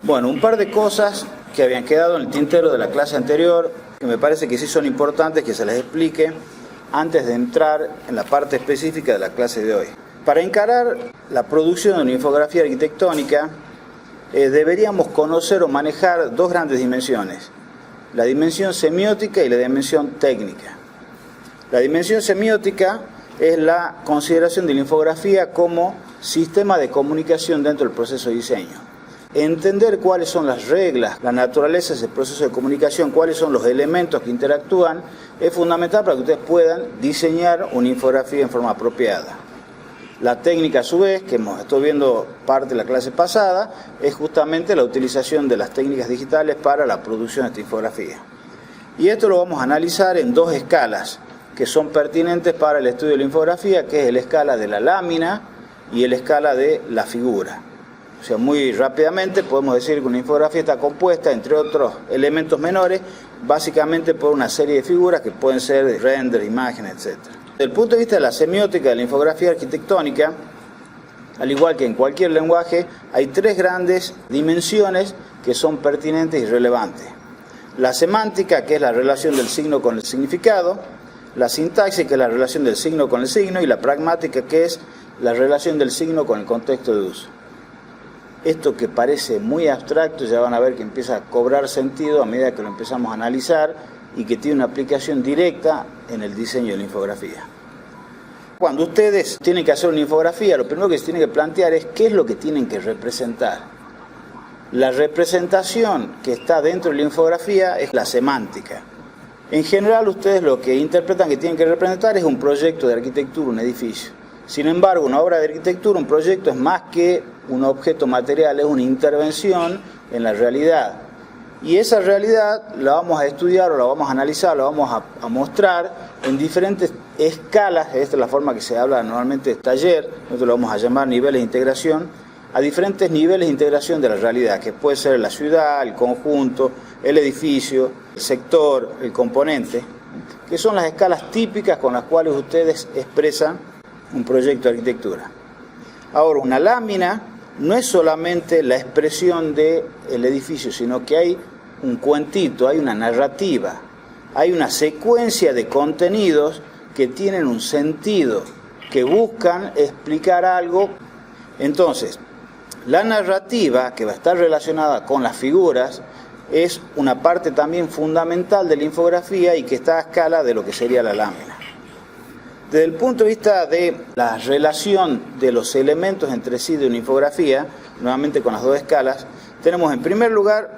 Bueno, un par de cosas que habían quedado en el tintero de la clase anterior, que me parece que sí son importantes que se les explique antes de entrar en la parte específica de la clase de hoy. Para encarar la producción de una infografía arquitectónica, deberíamos conocer o manejar dos grandes dimensiones: la dimensión semiótica y la dimensión técnica. La dimensión semiótica es la consideración de la infografía como sistema de comunicación dentro del proceso de diseño. Entender cuáles son las reglas, la naturaleza de ese proceso de comunicación, cuáles son los elementos que interactúan, es fundamental para que ustedes puedan diseñar una infografía en forma apropiada. La técnica, a su vez, que hemos estado viendo parte de la clase pasada, es justamente la utilización de las técnicas digitales para la producción de esta infografía. Y esto lo vamos a analizar en dos escalas que son pertinentes para el estudio de la infografía, que es la escala de la lámina y la escala de la figura. O sea, muy rápidamente podemos decir que una infografía está compuesta, entre otros elementos menores, básicamente por una serie de figuras que pueden ser render, imágenes, etc. Desde el punto de vista de la semiótica de la infografía arquitectónica, al igual que en cualquier lenguaje, hay tres grandes dimensiones que son pertinentes y relevantes. La semántica, que es la relación del signo con el significado; la sintaxis, que es la relación del signo con el signo; y la pragmática, que es la relación del signo con el contexto de uso. Esto, que parece muy abstracto, ya van a ver que empieza a cobrar sentido a medida que lo empezamos a analizar y que tiene una aplicación directa en el diseño de la infografía. Cuando ustedes tienen que hacer una infografía, lo primero que se tiene que plantear es qué es lo que tienen que representar. La representación que está dentro de la infografía es la semántica. En general, ustedes lo que interpretan que tienen que representar es un proyecto de arquitectura, un edificio. Sin embargo, una obra de arquitectura, un proyecto, es más que un objeto material, es una intervención en la realidad. Y esa realidad la vamos a estudiar o la vamos a analizar, la vamos a mostrar en diferentes escalas. Esta es la forma que se habla normalmente de taller, nosotros lo vamos a llamar niveles de integración, a diferentes niveles de integración de la realidad, que puede ser la ciudad, el conjunto, el edificio, el sector, el componente, que son las escalas típicas con las cuales ustedes expresan un proyecto de arquitectura. Ahora, una lámina no es solamente la expresión del edificio, sino que hay un cuentito, hay una narrativa, hay una secuencia de contenidos que tienen un sentido, que buscan explicar algo. Entonces, la narrativa, que va a estar relacionada con las figuras, es una parte también fundamental de la infografía y que está a escala de lo que sería la lámina. Desde el punto de vista de la relación de los elementos entre sí de una infografía, nuevamente con las dos escalas, tenemos en primer lugar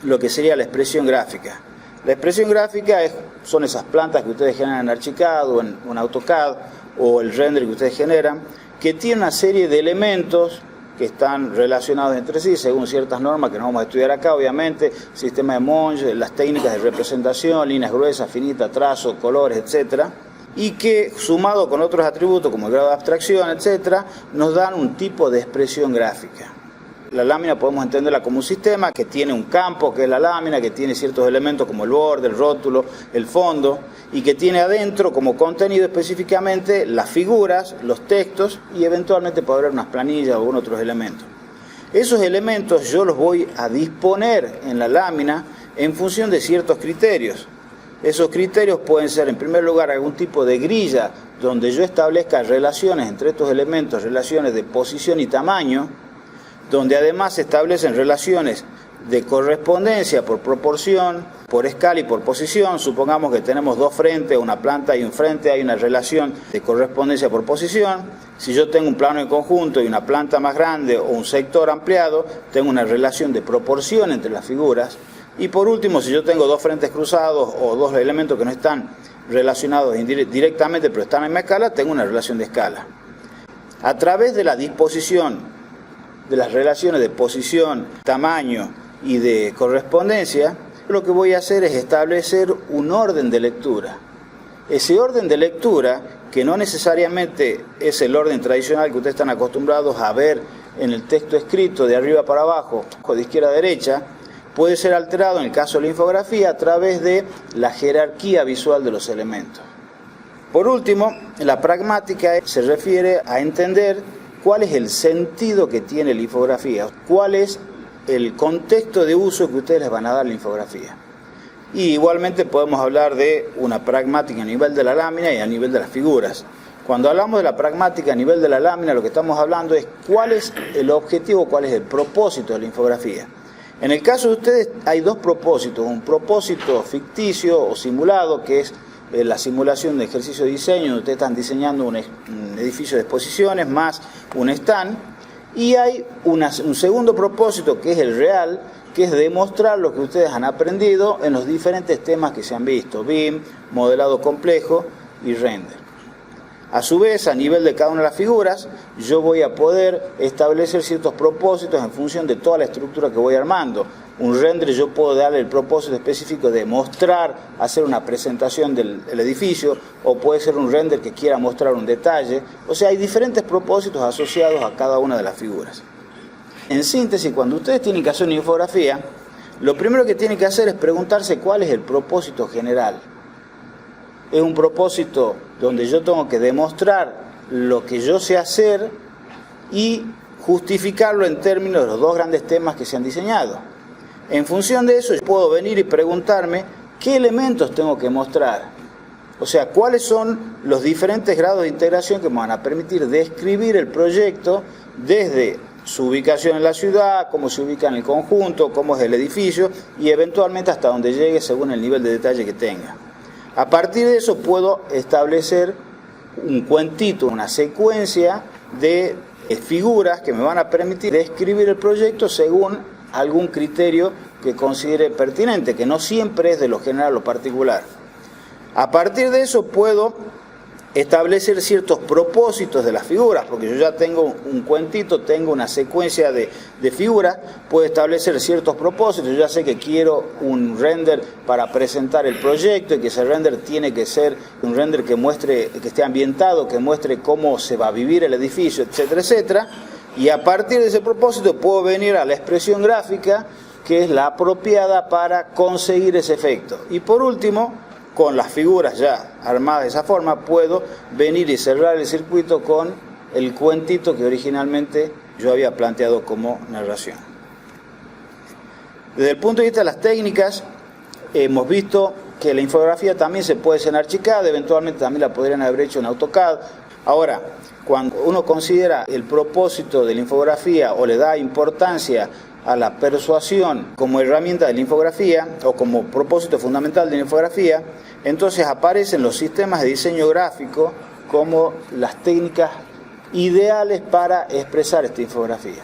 lo que sería la expresión gráfica. La expresión gráfica son esas plantas que ustedes generan en Archicad o en AutoCAD, o el render que ustedes generan, que tiene una serie de elementos que están relacionados entre sí según ciertas normas que no vamos a estudiar acá, obviamente: sistema de Monge, las técnicas de representación, líneas gruesas, finitas, trazos, colores, etcétera, y que, sumado con otros atributos como el grado de abstracción, etcétera, nos dan un tipo de expresión gráfica. La lámina podemos entenderla como un sistema que tiene un campo, que es la lámina, que tiene ciertos elementos como el borde, el rótulo, el fondo, y que tiene adentro como contenido específicamente las figuras, los textos, y eventualmente puede haber unas planillas o algunos otros elementos. Esos elementos yo los voy a disponer en la lámina en función de ciertos criterios. Esos criterios pueden ser, en primer lugar, algún tipo de grilla donde yo establezca relaciones entre estos elementos, relaciones de posición y tamaño, donde además se establecen relaciones de correspondencia por proporción, por escala y por posición. Supongamos que tenemos dos frentes, una planta y un frente, hay una relación de correspondencia por posición. Si yo tengo un plano en conjunto y una planta más grande o un sector ampliado, tengo una relación de proporción entre las figuras. Y por último, si yo tengo dos frentes cruzados o dos elementos que no están relacionados directamente pero están en la misma escala, tengo una relación de escala. A través de la disposición de las relaciones de posición, tamaño y de correspondencia, lo que voy a hacer es establecer un orden de lectura. Ese orden de lectura, que no necesariamente es el orden tradicional que ustedes están acostumbrados a ver en el texto escrito de arriba para abajo o de izquierda a derecha, puede ser alterado en el caso de la infografía a través de la jerarquía visual de los elementos. Por último, la pragmática se refiere a entender cuál es el sentido que tiene la infografía, cuál es el contexto de uso que ustedes les van a dar a la infografía. Y igualmente podemos hablar de una pragmática a nivel de la lámina y a nivel de las figuras. Cuando hablamos de la pragmática a nivel de la lámina, lo que estamos hablando es cuál es el objetivo, cuál es el propósito de la infografía. En el caso de ustedes hay dos propósitos, un propósito ficticio o simulado, que es la simulación de ejercicio de diseño, donde ustedes están diseñando un edificio de exposiciones más un stand, y hay un segundo propósito, que es el real, que es demostrar lo que ustedes han aprendido en los diferentes temas que se han visto, BIM, modelado complejo y render. A su vez, a nivel de cada una de las figuras, yo voy a poder establecer ciertos propósitos en función de toda la estructura que voy armando. Un render yo puedo darle el propósito específico de mostrar, hacer una presentación del edificio, o puede ser un render que quiera mostrar un detalle. O sea, hay diferentes propósitos asociados a cada una de las figuras. En síntesis, cuando ustedes tienen que hacer una infografía, lo primero que tienen que hacer es preguntarse cuál es el propósito general. Es un propósito donde yo tengo que demostrar lo que yo sé hacer y justificarlo en términos de los dos grandes temas que se han diseñado. En función de eso, yo puedo venir y preguntarme qué elementos tengo que mostrar. O sea, cuáles son los diferentes grados de integración que me van a permitir describir el proyecto desde su ubicación en la ciudad, cómo se ubica en el conjunto, cómo es el edificio y eventualmente hasta donde llegue según el nivel de detalle que tenga. A partir de eso puedo establecer un cuentito, una secuencia de figuras que me van a permitir describir el proyecto según algún criterio que considere pertinente, que no siempre es de lo general o lo particular. A partir de eso puedo establecer ciertos propósitos de las figuras, porque yo ya tengo un cuentito, tengo una secuencia de figuras, puedo establecer ciertos propósitos. Yo ya sé que quiero un render para presentar el proyecto y que ese render tiene que ser un render que muestre, que esté ambientado, que muestre cómo se va a vivir el edificio, etcétera, etcétera. Y a partir de ese propósito puedo venir a la expresión gráfica, que es la apropiada para conseguir ese efecto. Y por último, con las figuras ya armadas de esa forma, puedo venir y cerrar el circuito con el cuentito que originalmente yo había planteado como narración. Desde el punto de vista de las técnicas, hemos visto que la infografía también se puede hacer en Archicad, eventualmente también la podrían haber hecho en AutoCAD. Ahora, cuando uno considera el propósito de la infografía o le da importancia a la persuasión como herramienta de la infografía o como propósito fundamental de la infografía, entonces aparecen los sistemas de diseño gráfico como las técnicas ideales para expresar esta infografía.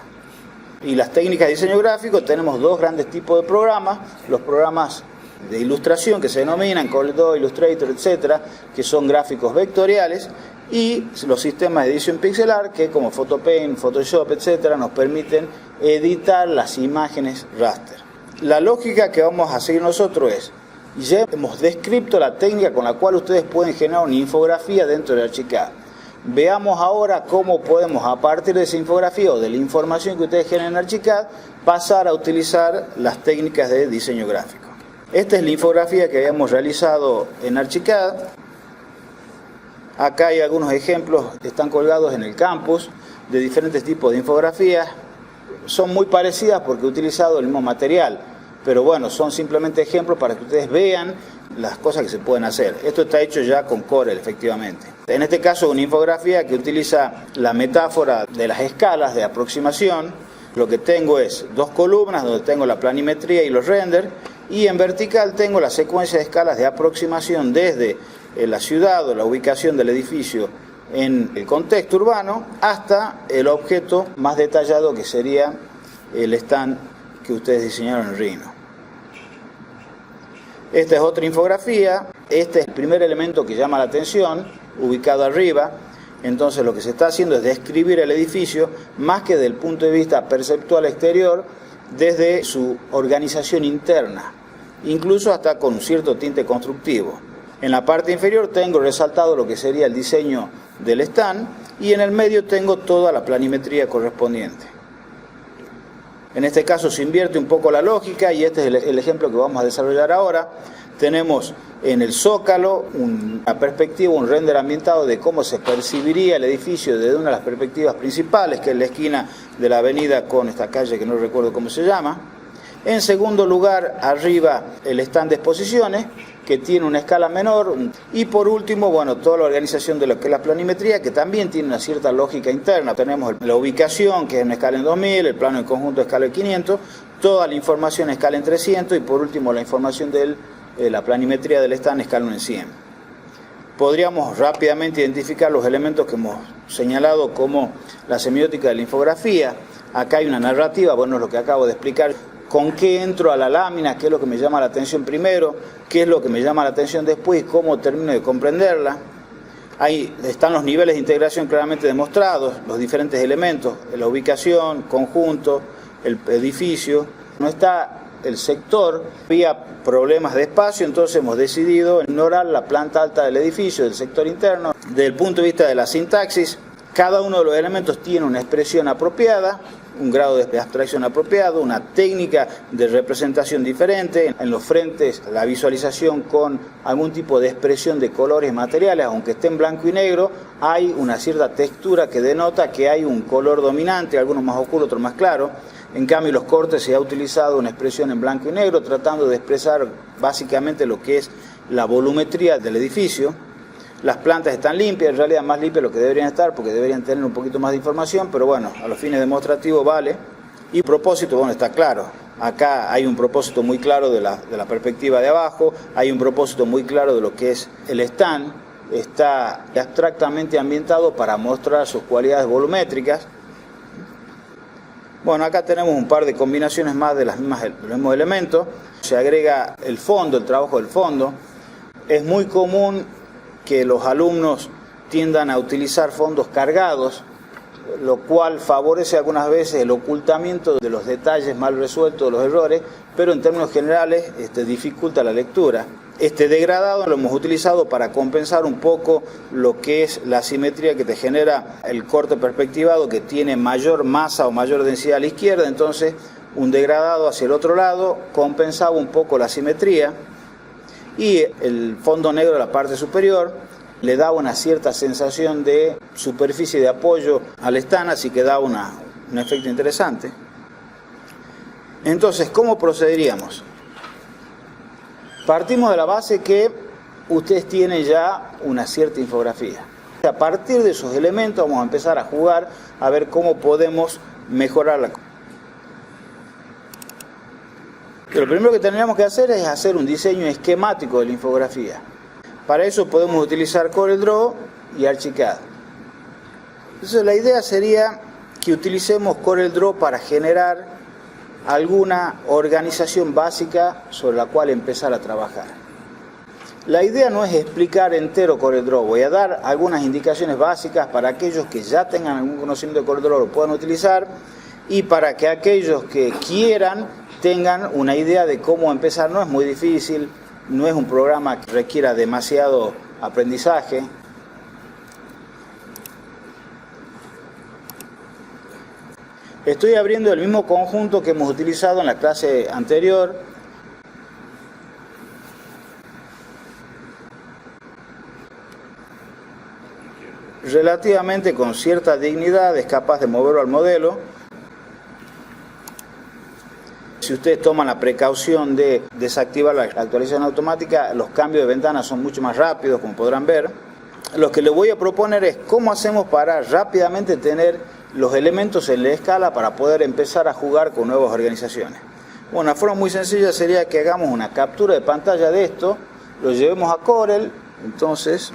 Y las técnicas de diseño gráfico tenemos dos grandes tipos de programas: los programas de ilustración que se denominan Corel, Illustrator, etcétera, que son gráficos vectoriales, y los sistemas de edición pixelar que, como Photopaint, Photoshop, etcétera, nos permiten editar las imágenes raster. La lógica que vamos a seguir nosotros es: ya hemos descrito la técnica con la cual ustedes pueden generar una infografía dentro de Archicad. Veamos ahora cómo podemos, a partir de esa infografía o de la información que ustedes generen en Archicad, pasar a utilizar las técnicas de diseño gráfico. Esta es la infografía que habíamos realizado en Archicad. Acá hay algunos ejemplos que están colgados en el campus de diferentes tipos de infografías. Son muy parecidas porque he utilizado el mismo material, pero bueno, son simplemente ejemplos para que ustedes vean las cosas que se pueden hacer. Esto está hecho ya con Corel, efectivamente. En este caso, una infografía que utiliza la metáfora de las escalas de aproximación. Lo que tengo es dos columnas donde tengo la planimetría y los renders, y en vertical tengo la secuencia de escalas de aproximación desde la ciudad o la ubicación del edificio en el contexto urbano hasta el objeto más detallado, que sería el stand que ustedes diseñaron en Rhino. Esta es otra infografía. Este es el primer elemento que llama la atención, ubicado arriba. Entonces lo que se está haciendo es describir el edificio más que desde el punto de vista perceptual exterior, desde su organización interna, incluso hasta con un cierto tinte constructivo. En la parte inferior tengo resaltado lo que sería el diseño del stand y en el medio tengo toda la planimetría correspondiente. En este caso se invierte un poco la lógica y este es el ejemplo que vamos a desarrollar ahora. Tenemos en el Zócalo una perspectiva, un render ambientado de cómo se percibiría el edificio desde una de las perspectivas principales, que es la esquina de la avenida con esta calle que no recuerdo cómo se llama. En segundo lugar, arriba el stand de exposiciones, que tiene una escala menor. Y por último, bueno, toda la organización de lo que es la planimetría, que también tiene una cierta lógica interna. Tenemos la ubicación, que es una escala en 2000, el plano en conjunto escala en 500, toda la información escala en 300 y por último la información de la planimetría del stand escala en 100. Podríamos rápidamente identificar los elementos que hemos señalado como la semiótica de la infografía. Acá hay una narrativa, bueno, es lo que acabo de explicar. ¿Con qué entro a la lámina? ¿Qué es lo que me llama la atención primero? ¿Qué es lo que me llama la atención después? ¿Cómo termino de comprenderla? Ahí están los niveles de integración claramente demostrados, los diferentes elementos, la ubicación, conjunto, el edificio. No está el sector, había problemas de espacio, entonces hemos decidido ignorar la planta alta del edificio, del sector interno. Desde el punto de vista de la sintaxis, cada uno de los elementos tiene una expresión apropiada, un grado de abstracción apropiado, una técnica de representación diferente. En los frentes, la visualización con algún tipo de expresión de colores materiales, aunque esté en blanco y negro, hay una cierta textura que denota que hay un color dominante, algunos más oscuros, otros más claros. En cambio, los cortes se ha utilizado una expresión en blanco y negro, tratando de expresar básicamente lo que es la volumetría del edificio. Las plantas están limpias, en realidad más limpias de lo que deberían estar, porque deberían tener un poquito más de información, pero bueno, a los fines demostrativos vale. Y propósito, bueno, está claro. Acá hay un propósito muy claro de la perspectiva de abajo, hay un propósito muy claro de lo que es el stand. Está abstractamente ambientado para mostrar sus cualidades volumétricas. Bueno, acá tenemos un par de combinaciones más de los mismos elementos. Se agrega el fondo, el trabajo del fondo. Es muy común que los alumnos tiendan a utilizar fondos cargados, lo cual favorece algunas veces el ocultamiento de los detalles mal resueltos, de los errores, pero en términos generales dificulta la lectura. Este degradado lo hemos utilizado para compensar un poco lo que es la asimetría que te genera el corte perspectivado, que tiene mayor masa o mayor densidad a la izquierda, entonces un degradado hacia el otro lado compensaba un poco la asimetría. Y el fondo negro de la parte superior le daba una cierta sensación de superficie de apoyo al stand, así que da un efecto interesante. Entonces, ¿cómo procederíamos? Partimos de la base que ustedes tienen ya una cierta infografía. A partir de esos elementos vamos a empezar a jugar a ver cómo podemos mejorarla. Lo primero que tendríamos que hacer es hacer un diseño esquemático de la infografía. Para eso podemos utilizar CorelDRAW y Archicad. Entonces la idea sería que utilicemos CorelDRAW para generar alguna organización básica sobre la cual empezar a trabajar. La idea no es explicar entero CorelDRAW, voy a dar algunas indicaciones básicas para aquellos que ya tengan algún conocimiento de CorelDRAW lo puedan utilizar, y para que aquellos que quieran tengan una idea de cómo empezar. No es muy difícil, no es un programa que requiera demasiado aprendizaje. Estoy abriendo el mismo conjunto que hemos utilizado en la clase anterior. Relativamente con cierta dignidad es capaz de moverlo al modelo. Si ustedes toman la precaución de desactivar la actualización automática, los cambios de ventana son mucho más rápidos, como podrán ver. Lo que les voy a proponer es cómo hacemos para rápidamente tener los elementos en la escala para poder empezar a jugar con nuevas organizaciones. Bueno, una forma muy sencilla sería que hagamos una captura de pantalla de esto, lo llevemos a Corel, entonces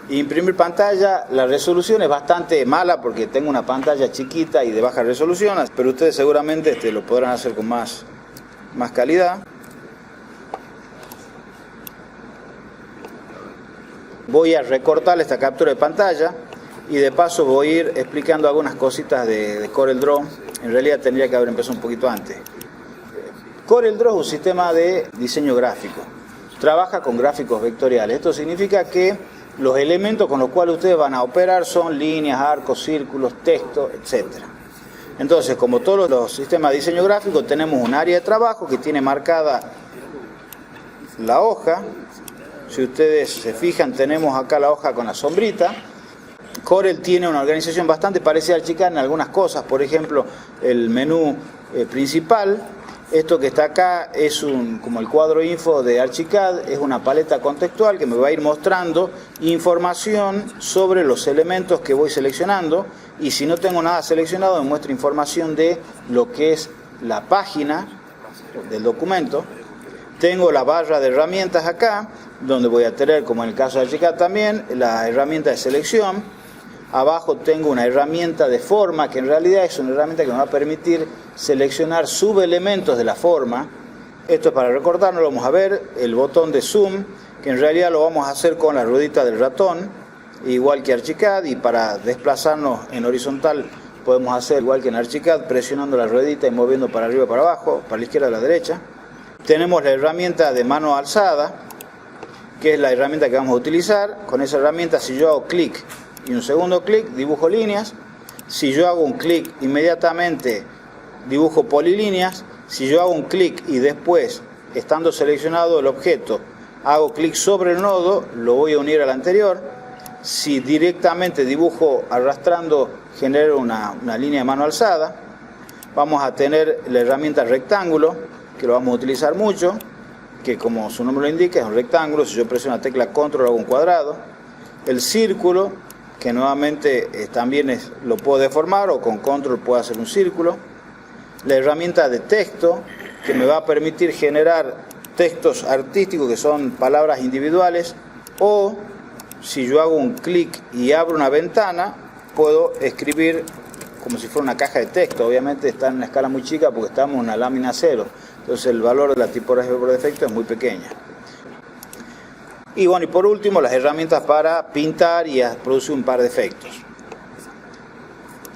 imprimir pantalla. La resolución es bastante mala porque tengo una pantalla chiquita y de baja resolución, pero ustedes seguramente lo podrán hacer con más calidad. Voy a recortar esta captura de pantalla y de paso voy a ir explicando algunas cositas de CorelDRAW. En realidad tendría que haber empezado un poquito antes. CorelDRAW es un sistema de diseño gráfico. Trabaja con gráficos vectoriales. Esto significa que los elementos con los cuales ustedes van a operar son líneas, arcos, círculos, texto, etc. Entonces, como todos los sistemas de diseño gráfico, tenemos un área de trabajo que tiene marcada la hoja. Si ustedes se fijan, tenemos acá la hoja con la sombrita. Corel tiene una organización bastante parecida a Archicad en algunas cosas, por ejemplo, el menú principal. Esto que está acá es como el cuadro info de Archicad, es una paleta contextual que me va a ir mostrando información sobre los elementos que voy seleccionando, y si no tengo nada seleccionado me muestra información de lo que es la página del documento. Tengo la barra de herramientas acá, donde voy a tener, como en el caso de Archicad también, la herramienta de selección. Abajo tengo una herramienta de forma, que en realidad es una herramienta que me va a permitir seleccionar subelementos de la forma. Esto es para recordarnos, lo vamos a ver, el botón de zoom, que en realidad lo vamos a hacer con la ruedita del ratón, igual que Archicad, y para desplazarnos en horizontal podemos hacer igual que en Archicad, presionando la ruedita y moviendo para arriba y para abajo, para la izquierda y la derecha. Tenemos la herramienta de mano alzada, que es la herramienta que vamos a utilizar. Con esa herramienta, si yo hago clic y un segundo clic, dibujo líneas. Si yo hago un clic, inmediatamente dibujo polilíneas. Si yo hago un clic y después, estando seleccionado el objeto, hago clic sobre el nodo, lo voy a unir al anterior. Si directamente dibujo arrastrando, genero una línea de mano alzada. Vamos a tener la herramienta rectángulo, que lo vamos a utilizar mucho, que como su nombre lo indica, es un rectángulo. Si yo presiono la tecla control, hago un cuadrado. El círculo, que nuevamente también lo puedo deformar, o con control puedo hacer un círculo. La herramienta de texto, que me va a permitir generar textos artísticos, que son palabras individuales, o si yo hago un clic y abro una ventana, puedo escribir como si fuera una caja de texto. Obviamente está en una escala muy chica porque estamos en una lámina cero, entonces el valor de la tipografía por defecto es muy pequeña. Y bueno, y por último, las herramientas para pintar y producir un par de efectos.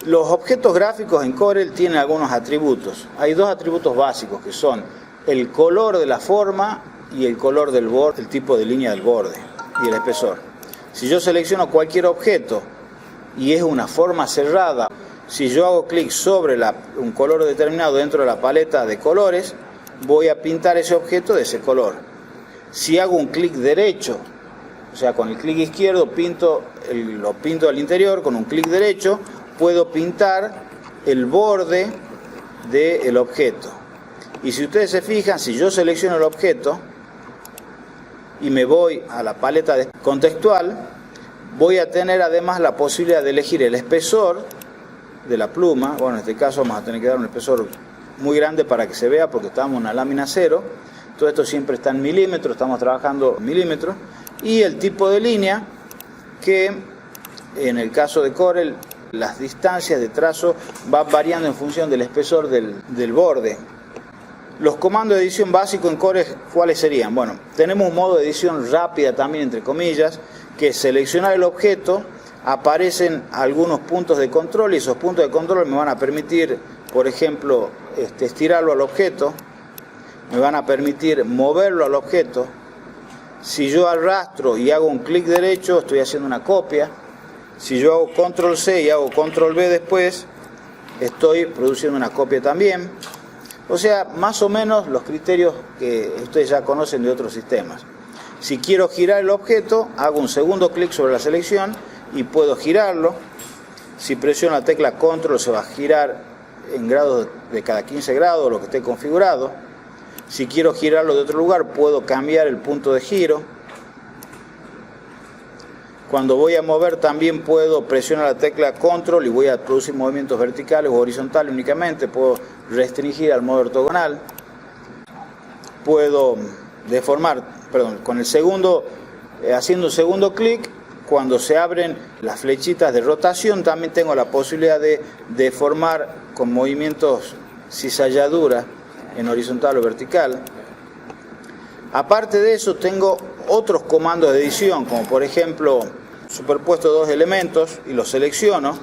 Los objetos gráficos en Corel tienen algunos atributos. Hay dos atributos básicos, que son el color de la forma y el color del borde, el tipo de línea del borde y el espesor. Si yo selecciono cualquier objeto y es una forma cerrada, si yo hago clic sobre un color determinado dentro de la paleta de colores, voy a pintar ese objeto de ese color. Si hago un clic derecho, o sea, con el clic izquierdo lo pinto al interior, con un clic derecho puedo pintar el borde del objeto. Y si ustedes se fijan, si yo selecciono el objeto y me voy a la paleta contextual, voy a tener además la posibilidad de elegir el espesor de la pluma. Bueno, en este caso vamos a tener que dar un espesor muy grande para que se vea, porque estamos en una lámina cero. Todo esto siempre está en milímetros, estamos trabajando en milímetros. Y el tipo de línea, que en el caso de Corel, las distancias de trazo van variando en función del espesor del borde. Los comandos de edición básicos en Corel, ¿cuáles serían? Bueno, tenemos un modo de edición rápida también, entre comillas, que es seleccionar el objeto, aparecen algunos puntos de control, y esos puntos de control me van a permitir, por ejemplo, estirarlo al objeto, me van a permitir moverlo al objeto. Si yo arrastro y hago un clic derecho, estoy haciendo una copia. Si yo hago control C y hago control V después, estoy produciendo una copia también. O sea, más o menos los criterios que ustedes ya conocen de otros sistemas. Si quiero girar el objeto, hago un segundo clic sobre la selección y puedo girarlo. Si presiono la tecla control, se va a girar en grados de cada 15 grados, lo que esté configurado. Si quiero girarlo de otro lugar, puedo cambiar el punto de giro. Cuando voy a mover, también puedo presionar la tecla control y voy a producir movimientos verticales o horizontales únicamente. Puedo restringir al modo ortogonal. Puedo deformar, con el segundo, haciendo un segundo clic, cuando se abren las flechitas de rotación, también tengo la posibilidad de deformar con movimientos cizalladura en horizontal o vertical. Aparte de eso, tengo otros comandos de edición, como por ejemplo, superpuesto dos elementos y los selecciono.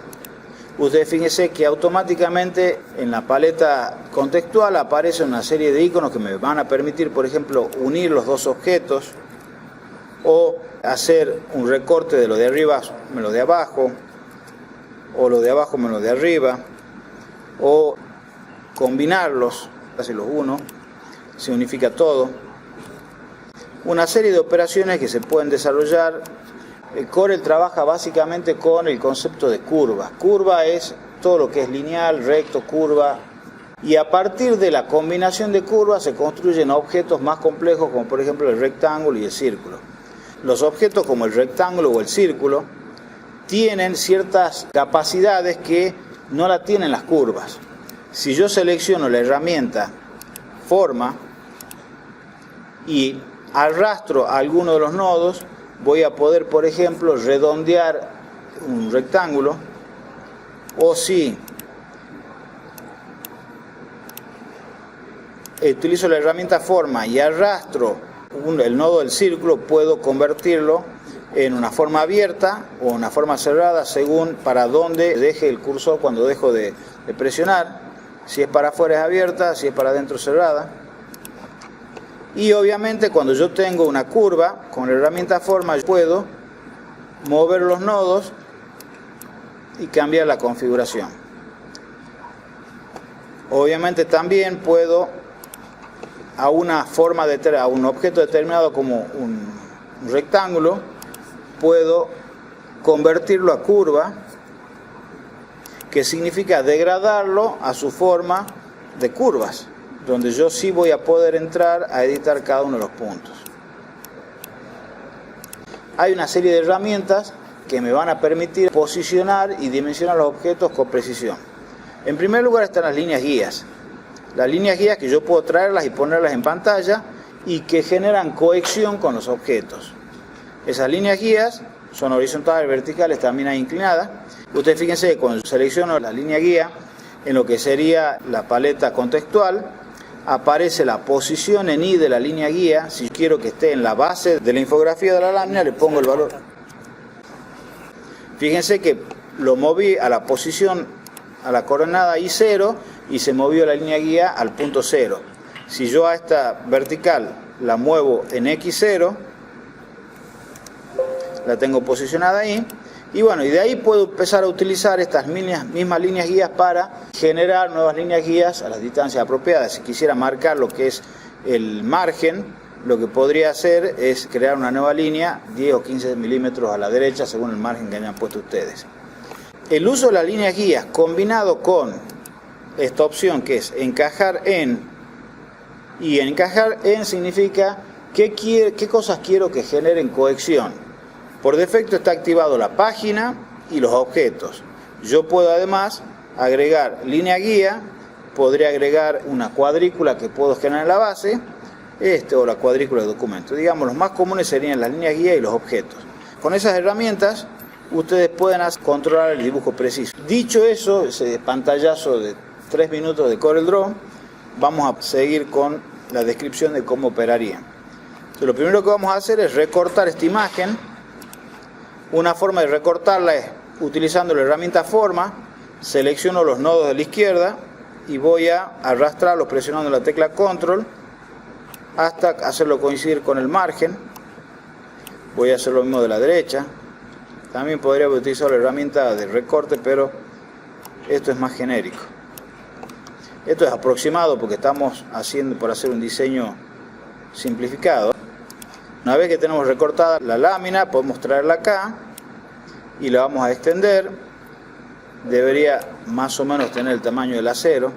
Ustedes fíjense que automáticamente en la paleta contextual aparece una serie de iconos que me van a permitir, por ejemplo, unir los dos objetos, o hacer un recorte de lo de arriba menos lo de abajo, o lo de abajo menos lo de arriba, o combinarlos, así los uno, se unifica todo. una serie de operaciones que se pueden desarrollar. Corel trabaja básicamente con el concepto de curva. Curva es todo lo que es lineal, recto, curva. Y a partir de la combinación de curvas se construyen objetos más complejos, como por ejemplo el rectángulo y el círculo. Los objetos como el rectángulo o el círculo tienen ciertas capacidades que no la tienen las curvas. Si yo selecciono la herramienta forma y arrastro a alguno de los nodos, voy a poder, por ejemplo, redondear un rectángulo, o si utilizo la herramienta forma y arrastro el nodo del círculo, puedo convertirlo en una forma abierta o una forma cerrada según para dónde deje el cursor cuando dejo de presionar. Si es para afuera es abierta, si es para adentro cerrada. Y obviamente cuando yo tengo una curva, con la herramienta forma puedo mover los nodos y cambiar la configuración. Obviamente también puedo a una forma a un objeto determinado como un rectángulo, puedo convertirlo a curva, que significa degradarlo a su forma de curvas, donde yo sí voy a poder entrar a editar cada uno de los puntos. Hay una serie de herramientas que me van a permitir posicionar y dimensionar los objetos con precisión. En primer lugar están las líneas guías. Las líneas guías que yo puedo traerlas y ponerlas en pantalla y que generan cohesión con los objetos. Esas líneas guías son horizontales, verticales, también hay inclinadas. Ustedes fíjense que cuando selecciono la línea guía, en lo que sería la paleta contextual, aparece la posición en Y de la línea guía. Si quiero que esté en la base de la infografía de la lámina, le pongo el valor. Fíjense que lo moví a la posición, a la coordenada I0, y se movió la línea guía al punto 0. Si yo a esta vertical la muevo en X0, la tengo posicionada ahí, y bueno, y de ahí puedo empezar a utilizar estas mismas líneas guías para generar nuevas líneas guías a las distancias apropiadas. Si quisiera marcar lo que es el margen, lo que podría hacer es crear una nueva línea 10 o 15 milímetros a la derecha según el margen que hayan puesto ustedes. El uso de las líneas guías combinado con esta opción que es encajar en, y encajar en significa qué cosas quiero que generen cohesión. Por defecto está activado la página y los objetos. Yo puedo además agregar línea guía, podría agregar una cuadrícula que puedo generar en la base, o la cuadrícula de documento. Digamos, los más comunes serían las líneas guía y los objetos. Con esas herramientas ustedes pueden controlar el dibujo preciso. Dicho eso, ese pantallazo de 3 minutos de CorelDRAW, vamos a seguir con la descripción de cómo operaría. Entonces, lo primero que vamos a hacer es recortar esta imagen. Una forma de recortarla es utilizando la herramienta forma, selecciono los nodos de la izquierda y voy a arrastrarlos presionando la tecla control hasta hacerlo coincidir con el margen. Voy a hacer lo mismo de la derecha. También podría utilizar la herramienta de recorte, pero esto es más genérico. Esto es aproximado porque estamos por hacer un diseño simplificado. Una vez que tenemos recortada la lámina, podemos traerla acá y la vamos a extender. Debería más o menos tener el tamaño del acero.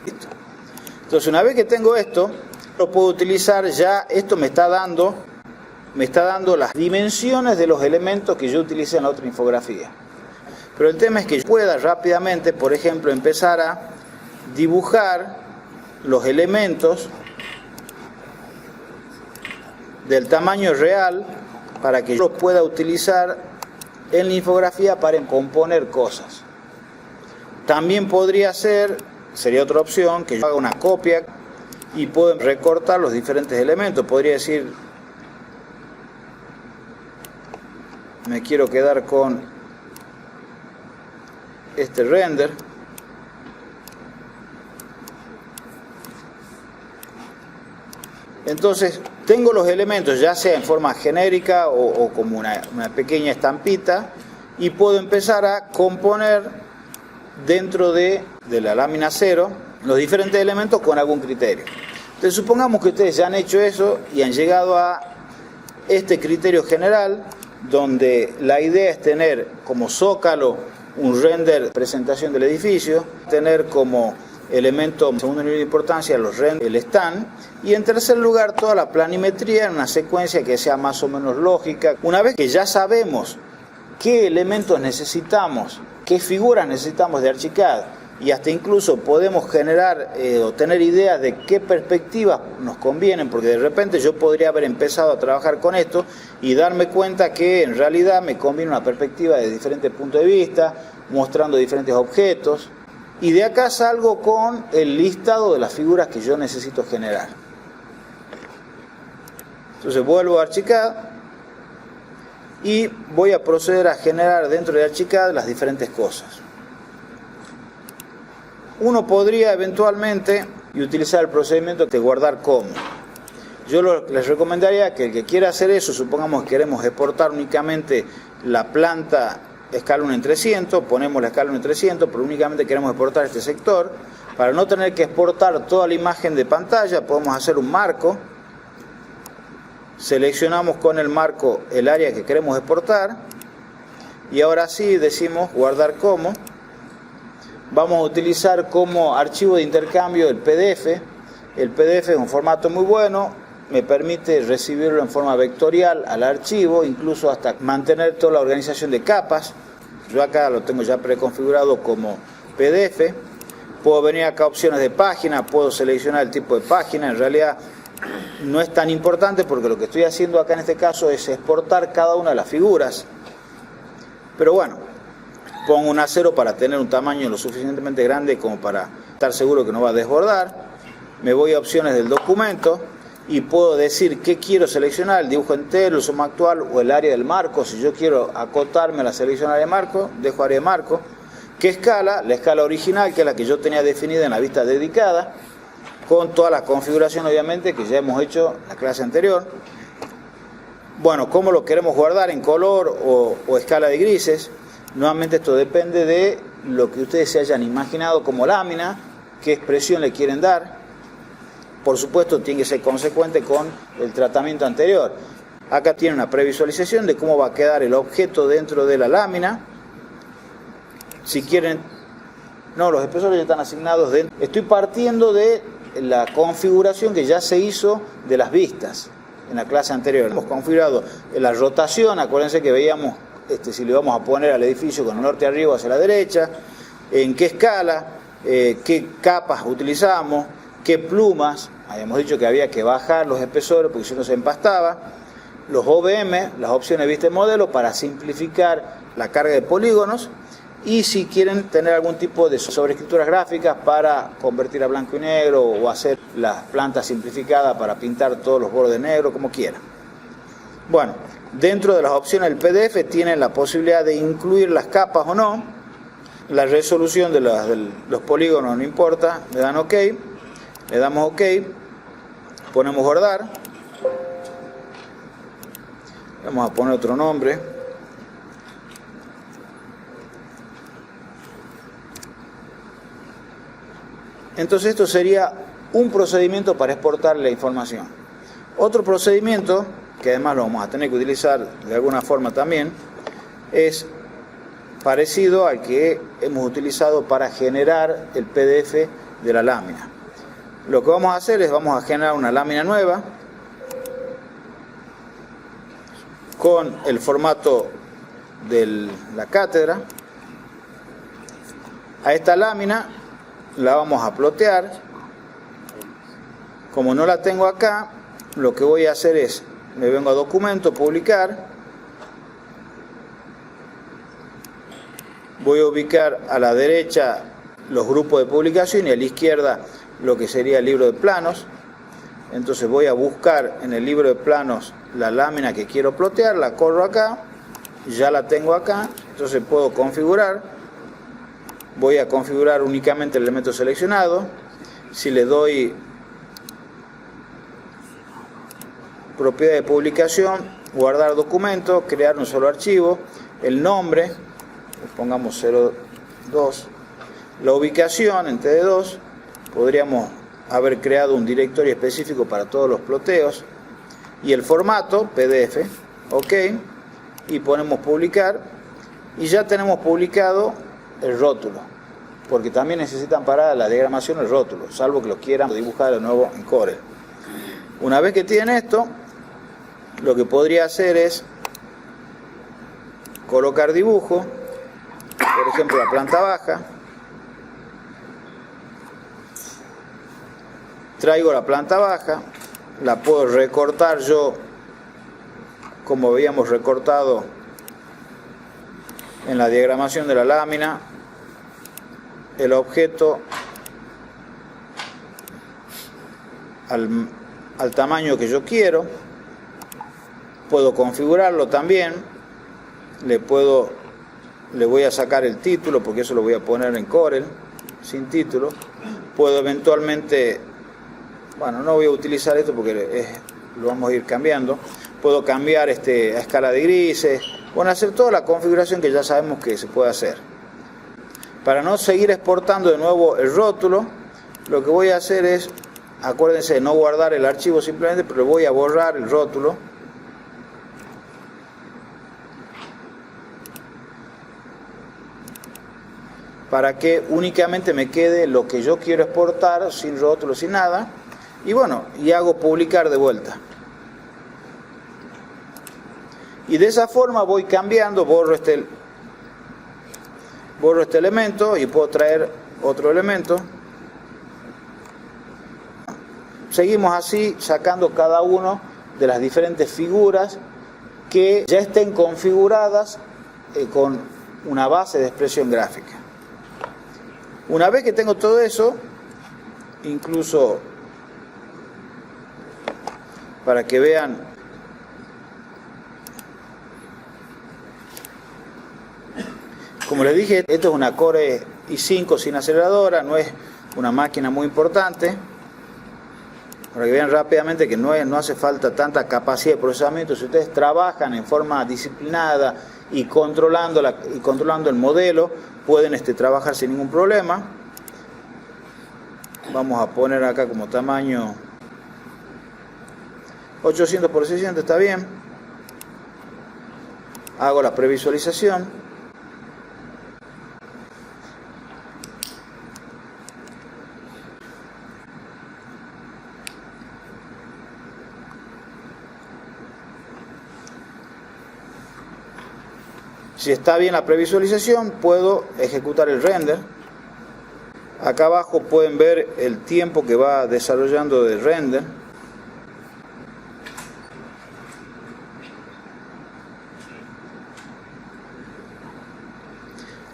Listo. Entonces, una vez que tengo esto, lo puedo utilizar ya. Esto me está dando las dimensiones de los elementos que yo utilicé en la otra infografía. Pero el tema es que yo pueda rápidamente, por ejemplo, empezar a dibujar los elementos del tamaño real para que yo los pueda utilizar en la infografía para componer cosas. También podría ser, sería otra opción, que yo haga una copia y puedo recortar los diferentes elementos. Podría decir, me quiero quedar con este render. Entonces tengo los elementos ya sea en forma genérica o como una pequeña estampita, y puedo empezar a componer dentro de la lámina 0 los diferentes elementos con algún criterio. Entonces supongamos que ustedes ya han hecho eso y han llegado a este criterio general, donde la idea es tener como zócalo un render de presentación del edificio, tener como elemento segundo nivel de importancia los renders, el stand, y en tercer lugar toda la planimetría en una secuencia que sea más o menos lógica. Una vez que ya sabemos qué elementos necesitamos, qué figuras necesitamos de Archicad, y hasta incluso podemos generar o tener ideas de qué perspectivas nos convienen, porque de repente yo podría haber empezado a trabajar con esto y darme cuenta que en realidad me conviene una perspectiva de diferentes puntos de vista, mostrando diferentes objetos, y de acá salgo con el listado de las figuras que yo necesito generar. Entonces vuelvo a Archicad y voy a proceder a generar dentro de Archicad las diferentes cosas. Uno podría eventualmente utilizar el procedimiento de guardar como. Yo les recomendaría que el que quiera hacer eso, supongamos que queremos exportar únicamente la planta escala 1 en 300, ponemos la escala 1 en 300, pero únicamente queremos exportar este sector. Para no tener que exportar toda la imagen de pantalla, podemos hacer un marco. Seleccionamos con el marco el área que queremos exportar y ahora sí decimos guardar como. Vamos a utilizar como archivo de intercambio el PDF. El PDF es un formato muy bueno, me permite recibirlo en forma vectorial al archivo, incluso hasta mantener toda la organización de capas. Yo acá lo tengo ya preconfigurado como PDF. Puedo venir acá a opciones de página, puedo seleccionar el tipo de página. En realidad no es tan importante porque lo que estoy haciendo acá en este caso es exportar cada una de las figuras. Pero bueno, pongo un A0 para tener un tamaño lo suficientemente grande como para estar seguro que no va a desbordar. Me voy a opciones del documento y puedo decir qué quiero seleccionar, el dibujo entero, el suma actual o el área del marco. Si yo quiero acotarme a la selección área de marco, dejo área de marco. ¿Qué escala? La escala original, que es la que yo tenía definida en la vista dedicada, con toda la configuración obviamente que ya hemos hecho en la clase anterior. Bueno, ¿cómo lo queremos guardar? ¿En color o escala de grises? Nuevamente esto depende de lo que ustedes se hayan imaginado como lámina, qué expresión le quieren dar. Por supuesto tiene que ser consecuente con el tratamiento anterior. Acá tiene una previsualización de cómo va a quedar el objeto dentro de la lámina. Si quieren, no, los espesores ya están asignados dentro. Estoy partiendo de la configuración que ya se hizo de las vistas en la clase anterior. Hemos configurado la rotación, acuérdense que veíamos si le vamos a poner al edificio con el norte arriba hacia la derecha, en qué escala, qué capas utilizamos, qué plumas. Habíamos dicho que había que bajar los espesores porque si no se empastaba. Los OBM, las opciones vista de modelo, para simplificar la carga de polígonos. Y si quieren tener algún tipo de sobreescrituras gráficas para convertir a blanco y negro o hacer las plantas simplificadas para pintar todos los bordes negros, como quieran. Bueno, dentro de las opciones del PDF tienen la posibilidad de incluir las capas o no. La resolución de los polígonos no importa, le dan OK, le damos OK, ponemos guardar. Vamos a poner otro nombre. Entonces esto sería un procedimiento para exportar la información. Otro procedimiento, que además lo vamos a tener que utilizar de alguna forma también, es parecido al que hemos utilizado para generar el PDF de la lámina. Lo que vamos a hacer es, vamos a generar una lámina nueva con el formato de la cátedra. A esta lámina la vamos a plotear. Como no la tengo acá, lo que voy a hacer es, me vengo a documento, publicar, voy a ubicar a la derecha los grupos de publicación y a la izquierda lo que sería el libro de planos. Entonces voy a buscar en el libro de planos la lámina que quiero plotear, la corro acá, ya la tengo acá, entonces puedo configurar. Voy a configurar únicamente el elemento seleccionado. Si le doy propiedad de publicación, guardar documento, crear un solo archivo, el nombre, pongamos 02, la ubicación en TD2, podríamos haber creado un directorio específico para todos los ploteos y el formato PDF, ok, y ponemos publicar y ya tenemos publicado el rótulo, porque también necesitan para la diagramación el rótulo, salvo que lo quieran dibujar de nuevo en Corel. Una vez que tienen esto, lo que podría hacer es colocar dibujo, por ejemplo la planta baja, traigo la planta baja, la puedo recortar yo como habíamos recortado en la diagramación de la lámina, el objeto al tamaño que yo quiero. Puedo configurarlo también, le voy a sacar el título porque eso lo voy a poner en Corel sin título. Puedo eventualmente, bueno, no voy a utilizar esto porque lo vamos a ir cambiando. Puedo cambiar a escala de grises, bueno, hacer toda la configuración que ya sabemos que se puede hacer. Para no seguir exportando de nuevo el rótulo, lo que voy a hacer es, acuérdense de no guardar el archivo simplemente, pero voy a borrar el rótulo. Para que únicamente me quede lo que yo quiero exportar, sin rótulo, sin nada. Y bueno, y hago publicar de vuelta. Y de esa forma voy cambiando, borro este elemento y puedo traer otro elemento. Seguimos así sacando cada uno de las diferentes figuras que ya estén configuradas con una base de expresión gráfica. Una vez que tengo todo eso, incluso para que vean, como les dije, esto es una Core i5 sin aceleradora, no es una máquina muy importante, para que vean rápidamente que no hace falta tanta capacidad de procesamiento. Si ustedes trabajan en forma disciplinada y controlando el modelo, pueden trabajar sin ningún problema. Vamos a poner acá como tamaño 800 por 600, está bien. Hago la previsualización. Si está bien la previsualización, puedo ejecutar el render. Acá abajo pueden ver el tiempo que va desarrollando de render.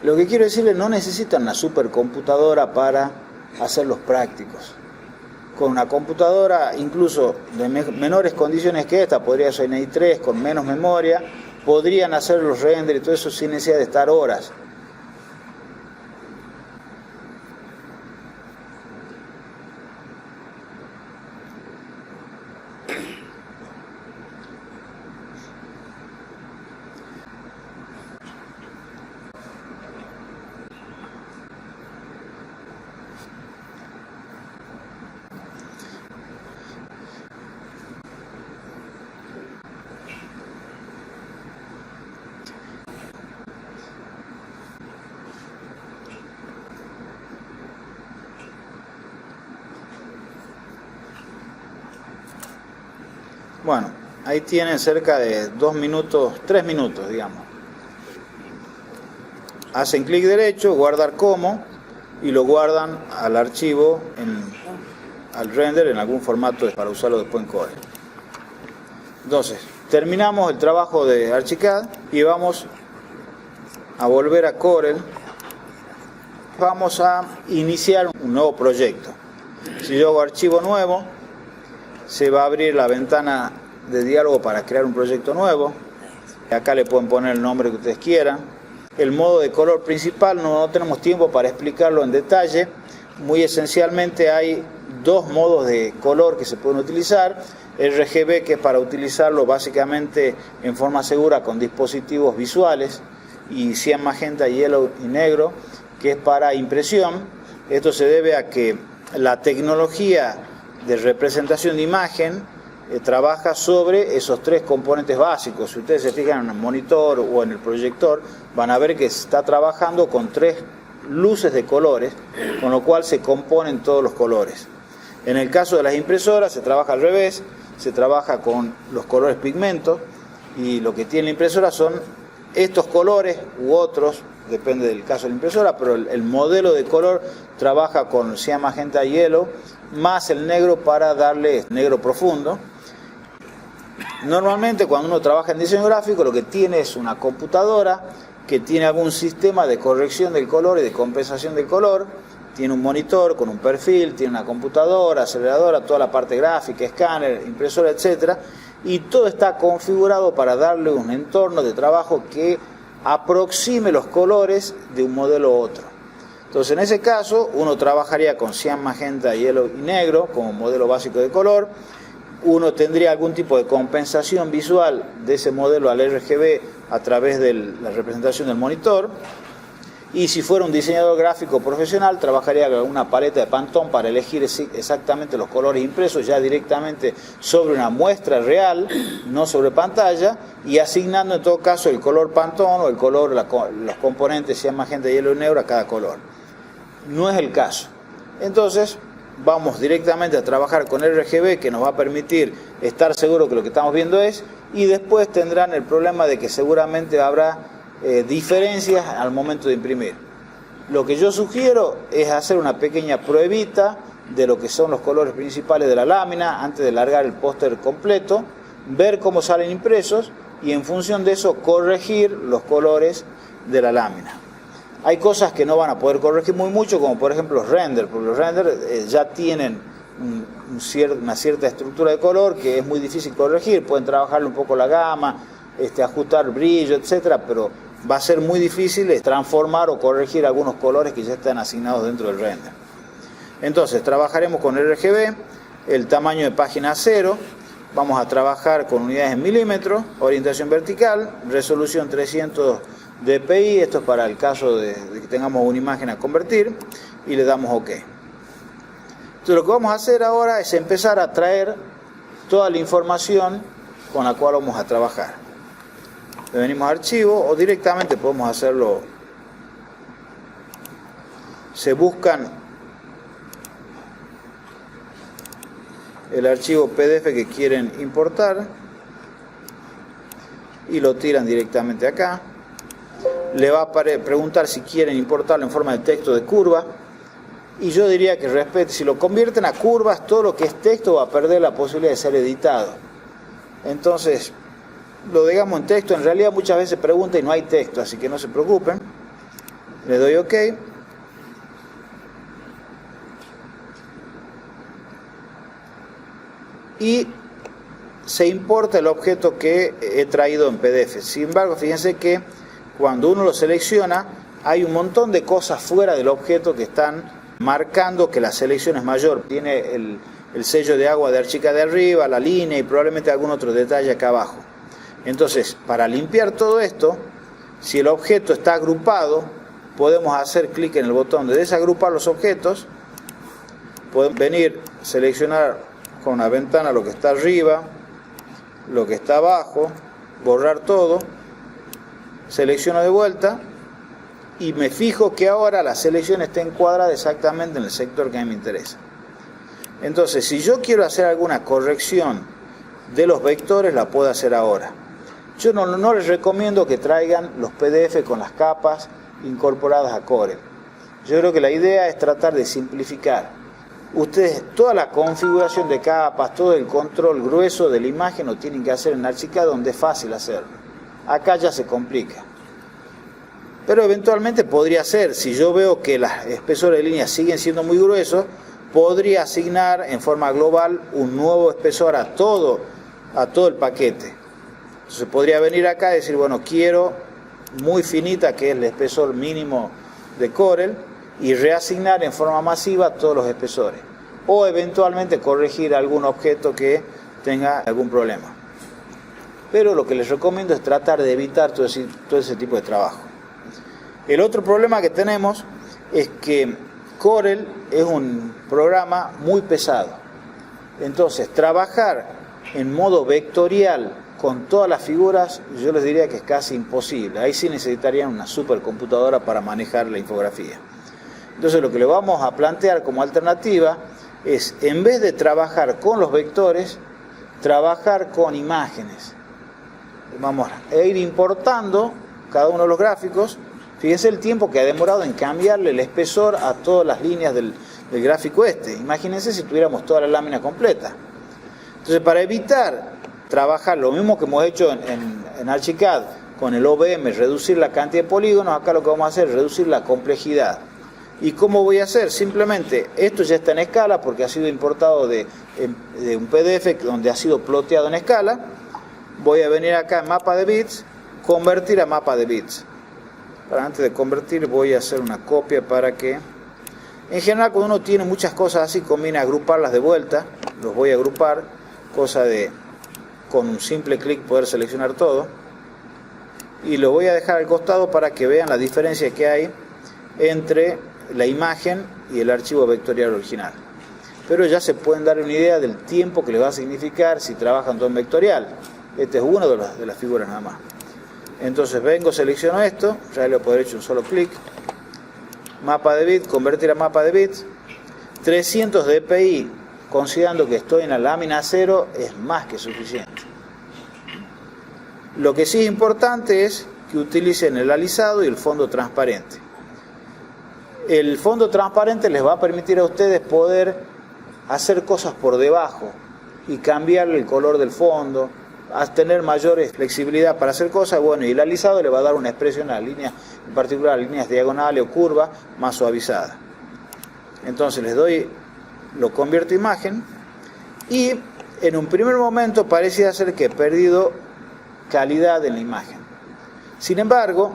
Lo que quiero decirles, no necesitan una supercomputadora para hacer los prácticos. Con una computadora, incluso de menores condiciones que esta, podría ser una i3 con menos memoria, podrían hacer los renders y todo eso sin necesidad de estar horas. Bueno, ahí tienen cerca de 2 minutos, 3 minutos, digamos. Hacen clic derecho, guardar como, y lo guardan al archivo, al render en algún formato para usarlo después en Corel. Entonces, terminamos el trabajo de Archicad y vamos a volver a Corel. Vamos a iniciar un nuevo proyecto. Si yo hago archivo nuevo, se va a abrir la ventana de diálogo para crear un proyecto nuevo. Acá le pueden poner el nombre que ustedes quieran. El modo de color principal no tenemos tiempo para explicarlo en detalle. Muy esencialmente hay 2 modos de color que se pueden utilizar. RGB, que es para utilizarlo básicamente en forma segura con dispositivos visuales, y cian, magenta, yellow y negro, que es para impresión. Esto se debe a que la tecnología de representación de imagen trabaja sobre esos tres componentes básicos. Si ustedes se fijan en el monitor o en el proyector, van a ver que se está trabajando con tres luces de colores, con lo cual se componen todos los colores. En el caso de las impresoras se trabaja al revés, se trabaja con los colores pigmentos, y lo que tiene la impresora son estos colores u otros, depende del caso de la impresora, pero el modelo de color trabaja con cian, magenta y hielo, más el negro para darle negro profundo. Normalmente cuando uno trabaja en diseño gráfico lo que tiene es una computadora que tiene algún sistema de corrección del color y de compensación del color, tiene un monitor con un perfil, tiene una computadora, aceleradora, toda la parte gráfica, escáner, impresora, etcétera, y todo está configurado para darle un entorno de trabajo que aproxime los colores de un modelo a otro. Entonces en ese caso uno trabajaría con cian, magenta, hielo y negro como modelo básico de color. Uno tendría algún tipo de compensación visual de ese modelo al RGB a través de la representación del monitor. Y si fuera un diseñador gráfico profesional, trabajaría con una paleta de Pantone para elegir exactamente los colores impresos ya directamente sobre una muestra real, no sobre pantalla, y asignando en todo caso el color Pantone o el color, los componentes cian, magenta, hielo y negro a cada color. No es el caso. Entonces vamos directamente a trabajar con RGB, que nos va a permitir estar seguros que lo que estamos viendo es, y después tendrán el problema de que seguramente habrá diferencias al momento de imprimir. Lo que yo sugiero es hacer una pequeña pruebita de lo que son los colores principales de la lámina antes de largar el póster completo, ver cómo salen impresos y en función de eso corregir los colores de la lámina. Hay cosas que no van a poder corregir muy mucho, como por ejemplo los renders, porque los renders ya tienen una cierta estructura de color que es muy difícil corregir. Pueden trabajarle un poco la gama, ajustar brillo, etcétera, pero va a ser muy difícil transformar o corregir algunos colores que ya están asignados dentro del render. Entonces trabajaremos con RGB, el tamaño de página 0, vamos a trabajar con unidades en milímetros, orientación vertical, resolución 300 dpi, esto es para el caso de que tengamos una imagen a convertir, y le damos OK. Entonces lo que vamos a hacer ahora es empezar a traer toda la información con la cual vamos a trabajar. Le venimos a archivo o directamente podemos hacerlo. Se buscan el archivo PDF que quieren importar y lo tiran directamente acá. Le va a preguntar si quieren importarlo en forma de texto de curva, y yo diría que respete, si lo convierten a curvas, todo lo que es texto va a perder la posibilidad de ser editado. Entonces lo dejamos en texto. En realidad muchas veces pregunta y no hay texto, así que no se preocupen. Le doy OK. Y se importa el objeto que he traído en PDF. Sin embargo, fíjense que cuando uno lo selecciona, hay un montón de cosas fuera del objeto que están marcando que la selección es mayor. Tiene el sello de agua de Archicad de arriba, la línea y probablemente algún otro detalle acá abajo. Entonces, para limpiar todo esto, si el objeto está agrupado, podemos hacer clic en el botón de desagrupar los objetos. Podemos venir, seleccionar con una ventana lo que está arriba, lo que está abajo, borrar todo, selecciono de vuelta y me fijo que ahora la selección está encuadrada exactamente en el sector que a mí me interesa. Entonces, si yo quiero hacer alguna corrección de los vectores, la puedo hacer ahora. Yo no les recomiendo que traigan los PDF con las capas incorporadas a Corel. Yo creo que la idea es tratar de simplificar. Ustedes, toda la configuración de capas, todo el control grueso de la imagen lo tienen que hacer en Archicad, donde es fácil hacerlo. Acá ya se complica. Pero eventualmente podría ser, si yo veo que los espesores de línea siguen siendo muy gruesos, podría asignar en forma global un nuevo espesor a todo el paquete. Entonces podría venir acá y decir, bueno, quiero muy finita, que es el espesor mínimo de Corel, y reasignar en forma masiva todos los espesores. O eventualmente corregir algún objeto que tenga algún problema. Pero lo que les recomiendo es tratar de evitar todo ese tipo de trabajo. El otro problema que tenemos es que Corel es un programa muy pesado. Entonces, trabajar en modo vectorial con todas las figuras, yo les diría que es casi imposible. Ahí sí necesitarían una supercomputadora para manejar la infografía. Entonces, lo que le vamos a plantear como alternativa es, en vez de trabajar con los vectores, trabajar con imágenes. Vamos a ir importando cada uno de los gráficos. Fíjense el tiempo que ha demorado en cambiarle el espesor a todas las líneas del gráfico este. Imagínense si tuviéramos toda la lámina completa. Entonces, para evitar trabajar lo mismo que hemos hecho en Archicad con el OBM, reducir la cantidad de polígonos, acá lo que vamos a hacer es reducir la complejidad. ¿Y cómo voy a hacer? Simplemente, esto ya está en escala porque ha sido importado de un PDF donde ha sido ploteado en escala. Voy a venir acá en mapa de bits, convertir a mapa de bits. Para antes de convertir voy a hacer una copia para que... En general, cuando uno tiene muchas cosas así, conviene agruparlas de vuelta. Los voy a agrupar, cosa de con un simple clic poder seleccionar todo. Y lo voy a dejar al costado para que vean la diferencia que hay entre la imagen y el archivo vectorial original. Pero ya se pueden dar una idea del tiempo que les va a significar si trabajan todo en vectorial. Este es uno de las figuras nada más. Entonces vengo, selecciono esto, ya lo podré hecho un solo clic. Mapa de bits, convertir a mapa de bits. 300 dpi, considerando que estoy en la lámina 0, es más que suficiente. Lo que sí es importante es que utilicen el alisado y el fondo transparente. El fondo transparente les va a permitir a ustedes poder hacer cosas por debajo y cambiar el color del fondo, a tener mayor flexibilidad para hacer cosas. Bueno, y el alisado le va a dar una expresión a las líneas, en particular a líneas diagonales o curvas, más suavizada. Entonces les doy, lo convierto a imagen, y en un primer momento parecía ser que he perdido calidad en la imagen. Sin embargo,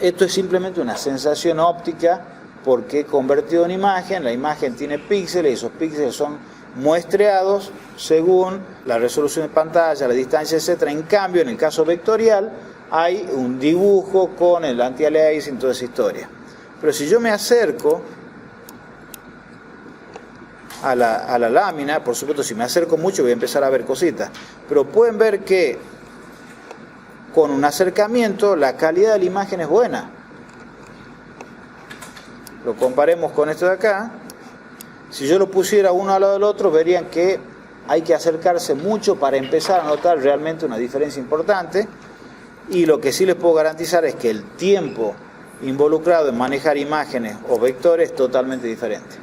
esto es simplemente una sensación óptica porque he convertido en imagen. La imagen tiene píxeles y esos píxeles son muestreados según la resolución de pantalla, la distancia, etc. En cambio, en el caso vectorial hay un dibujo con el anti-aliasing y toda esa historia. Pero si yo me acerco a la lámina, por supuesto, si me acerco mucho voy a empezar a ver cositas, pero pueden ver que con un acercamiento la calidad de la imagen es buena. Lo comparemos con esto de acá. Si yo lo pusiera uno al lado del otro, verían que hay que acercarse mucho para empezar a notar realmente una diferencia importante. Y lo que sí les puedo garantizar es que el tiempo involucrado en manejar imágenes o vectores es totalmente diferente.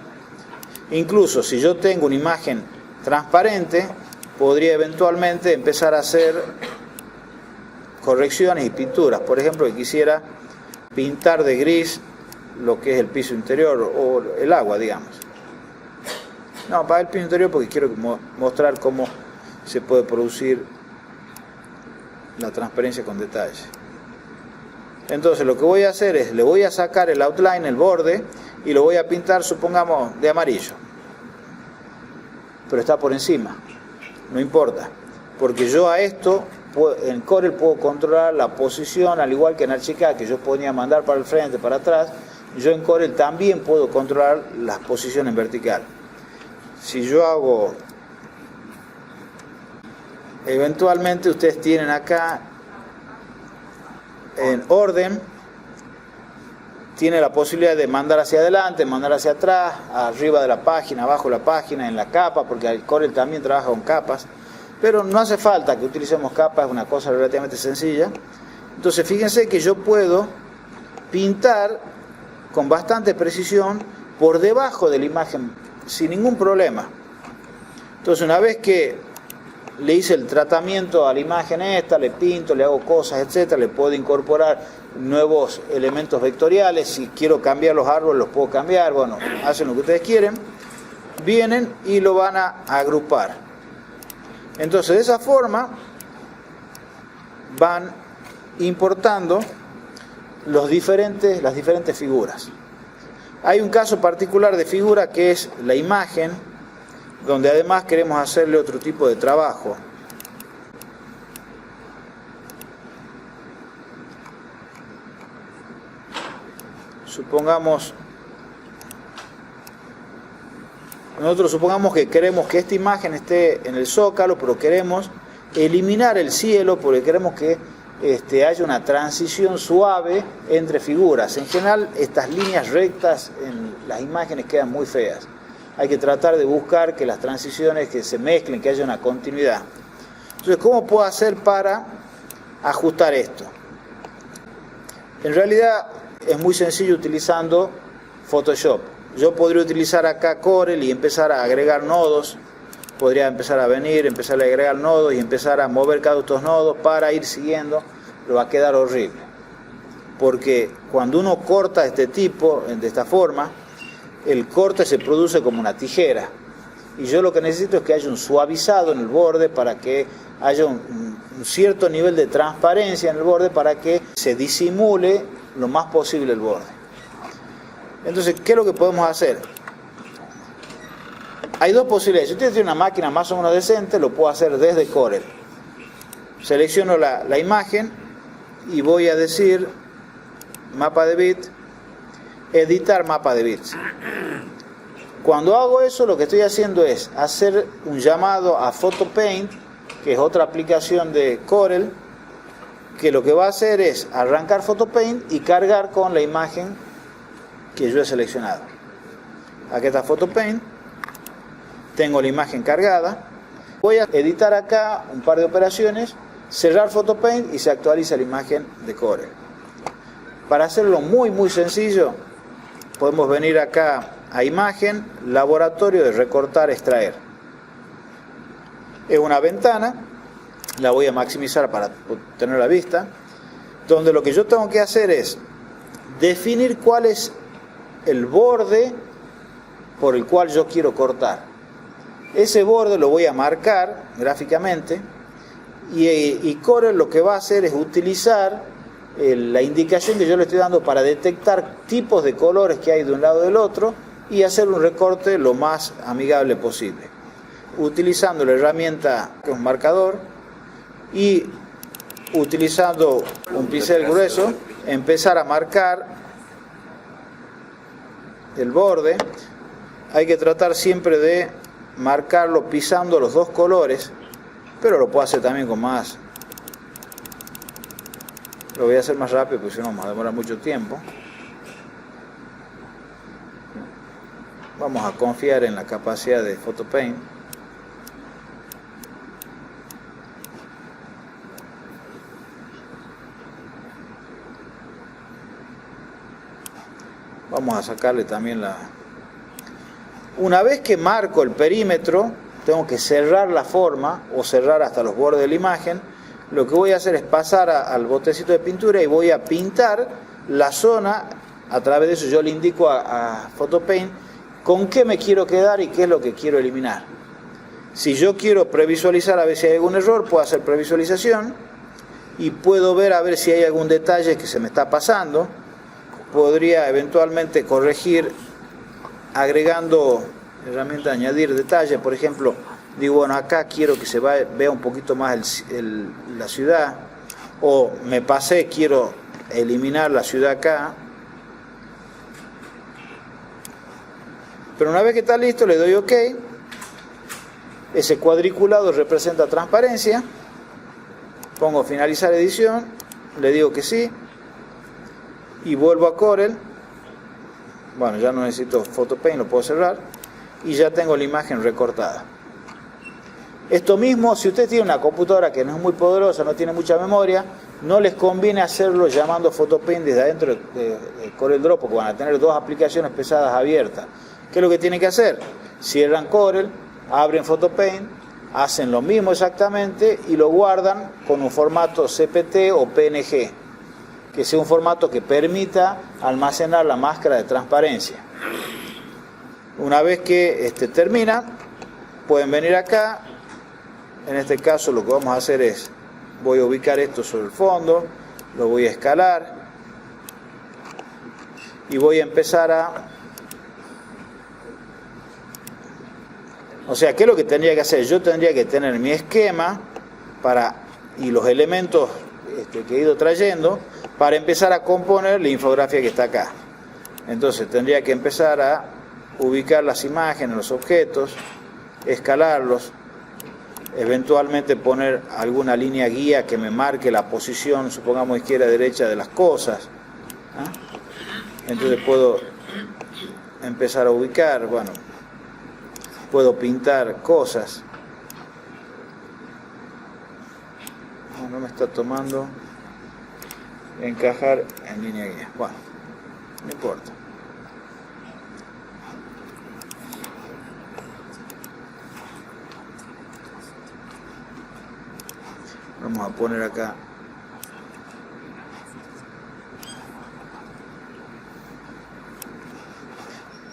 Incluso si yo tengo una imagen transparente, podría eventualmente empezar a hacer correcciones y pinturas. Por ejemplo, que quisiera pintar de gris lo que es el piso interior o el agua, digamos. No, para el piso interior porque quiero mostrar cómo se puede producir la transparencia con detalle. Entonces lo que voy a hacer es, le voy a sacar el outline, el borde, y lo voy a pintar, supongamos, de amarillo. Pero está por encima, no importa, porque yo a esto, en Corel puedo controlar la posición, al igual que en Archicad, que yo podía mandar para el frente, para atrás. Yo en Corel también puedo controlar las posiciones en vertical. Si yo hago, eventualmente ustedes tienen acá en orden, tiene la posibilidad de mandar hacia adelante, mandar hacia atrás, arriba de la página, abajo de la página, en la capa, porque el Corel también trabaja con capas, pero no hace falta que utilicemos capas, es una cosa relativamente sencilla. Entonces fíjense que yo puedo pintar con bastante precisión por debajo de la imagen sin ningún problema. Entonces una vez que le hice el tratamiento a la imagen esta, le pinto, le hago cosas, etcétera, le puedo incorporar nuevos elementos vectoriales. Si quiero cambiar los árboles los puedo cambiar. Bueno, hacen lo que ustedes quieren, vienen y lo van a agrupar. Entonces de esa forma van importando las diferentes figuras. Hay un caso particular de figura que es la imagen, donde además queremos hacerle otro tipo de trabajo. Supongamos Nosotros supongamos que queremos que esta imagen esté en el zócalo, pero queremos eliminar el cielo porque queremos que haya una transición suave entre figuras. En general, estas líneas rectas en las imágenes quedan muy feas. Hay que tratar de buscar que las transiciones que se mezclen, que haya una continuidad. Entonces, ¿cómo puedo hacer para ajustar esto? En realidad es muy sencillo utilizando Photoshop. Yo podría utilizar acá Corel y empezar a agregar nodos. Podría empezar a empezar a agregar nodos y empezar a mover cada uno de estos nodos para ir siguiendo. Pero va a quedar horrible. Porque cuando uno corta de este tipo, de esta forma, el corte se produce como una tijera. Y yo lo que necesito es que haya un suavizado en el borde para que haya un cierto nivel de transparencia en el borde para que se disimule lo más posible el borde. Entonces, ¿qué es lo que podemos hacer? Hay dos posibilidades. Si usted tiene una máquina más o menos decente, lo puedo hacer desde Corel. Selecciono la imagen y voy a decir mapa de bit, editar mapa de bits. Cuando hago eso, lo que estoy haciendo es hacer un llamado a PhotoPaint, que es otra aplicación de Corel, que lo que va a hacer es arrancar PhotoPaint y cargar con la imagen que yo he seleccionado. Aquí está PhotoPaint, tengo la imagen cargada, voy a editar acá un par de operaciones, cerrar PhotoPaint y se actualiza la imagen de Corel. Para hacerlo muy sencillo, podemos venir acá a imagen, laboratorio de recortar, extraer. Es una ventana, la voy a maximizar para tener la vista, donde lo que yo tengo que hacer es definir cuál es el borde por el cual yo quiero cortar. Ese borde lo voy a marcar gráficamente y Corel lo que va a hacer es utilizar la indicación que yo le estoy dando para detectar tipos de colores que hay de un lado del otro y hacer un recorte lo más amigable posible. Utilizando la herramienta que es un marcador y utilizando un pincel grueso, empezar a marcar el borde. Hay que tratar siempre de marcarlo pisando los dos colores, pero lo puedo hacer también con más. Lo voy a hacer más rápido porque si no me va a demorar mucho tiempo. Vamos a confiar en la capacidad de PhotoPaint. Vamos a sacarle también la... Una vez que marco el perímetro, tengo que cerrar la forma o cerrar hasta los bordes de la imagen. Lo que voy a hacer es pasar al botecito de pintura y voy a pintar la zona. A través de eso yo le indico a PhotoPaint con qué me quiero quedar y qué es lo que quiero eliminar. Si yo quiero previsualizar a ver si hay algún error, puedo hacer previsualización y puedo ver a ver si hay algún detalle que se me está pasando. Podría eventualmente corregir agregando herramienta de añadir detalle. Por ejemplo, digo, bueno, acá quiero que se vea un poquito más la ciudad, o me pasé, quiero eliminar la ciudad acá. Pero una vez que está listo, le doy OK. Ese cuadriculado representa transparencia. Pongo finalizar edición, le digo que sí, y vuelvo a Corel. Bueno, ya no necesito PhotoPaint, lo puedo cerrar, y ya tengo la imagen recortada. Esto mismo, si usted tiene una computadora que no es muy poderosa, no tiene mucha memoria, no les conviene hacerlo llamando PhotoPaint desde adentro de CorelDRAW, porque van a tener dos aplicaciones pesadas abiertas. ¿Qué es lo que tienen que hacer? Cierran Corel, abren PhotoPaint, hacen lo mismo exactamente y lo guardan con un formato CPT o PNG, que sea un formato que permita almacenar la máscara de transparencia. Una vez que termina, pueden venir acá. En este caso lo que vamos a hacer es, voy a ubicar esto sobre el fondo, lo voy a escalar y voy a empezar a... O sea, ¿qué es lo que tendría que hacer? Yo tendría que tener mi esquema y los elementos que he ido trayendo para empezar a componer la infografía que está acá. Entonces tendría que empezar a ubicar las imágenes, los objetos, escalarlos, eventualmente poner alguna línea guía que me marque la posición, supongamos izquierda, derecha de las cosas. Entonces puedo empezar a ubicar, bueno, puedo pintar cosas. No me está tomando encajar en línea guía. Bueno, no importa. Vamos a poner acá